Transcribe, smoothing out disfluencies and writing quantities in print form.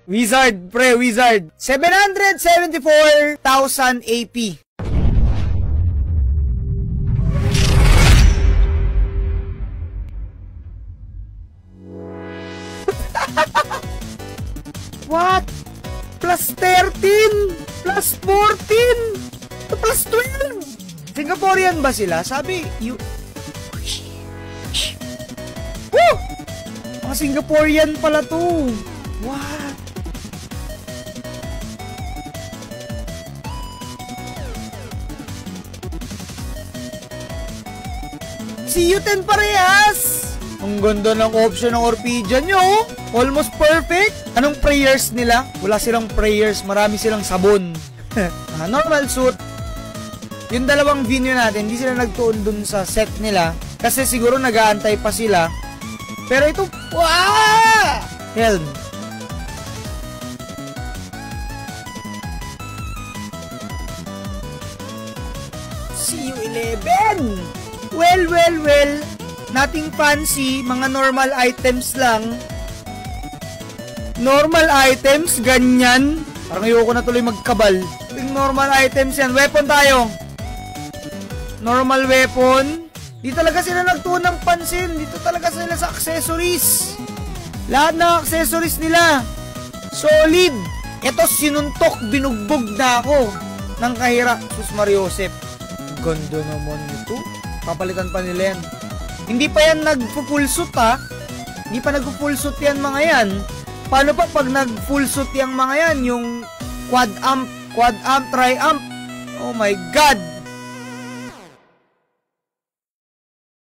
Wizard, pre, wizard. 774,000 AP. What? Plus 13, plus 14, plus 12. Singaporean ba sila? Sabi, you... Woo! Mga Singaporean pala to. What? CU10 parehas! Ang ganda ng option ng Orpidia nyo. Almost perfect. Anong prayers nila? Wala silang prayers. Marami silang sabon. Normal suit. Yung dalawang video natin, hindi sila nagtuon dun sa set nila. Kasi siguro nag-aantay pa sila. Pero ito, wow! Helm. CU11! Well, well, well. Nothing fancy. Mga normal items lang. Normal items, ganyan. Parang ayoko na tuloy magkabal. Yung normal items yan. Weapon tayo. Normal weapon. Di talaga sila nagtuon ng pansin. Dito talaga sila sa accessories. Lahat ng accessories nila. Solid. Ito sinuntok, binugbog na ako ng kahira. Sus Mariosep. Ganda naman ito. Papalitan pa nila yan. Hindi pa yan nag-full suit ha. Hindi pa nag-full suit yan mga yan. Paano pa pag nag-full suit yung mga yan? Yung quad amp, tri-amp. Oh my God!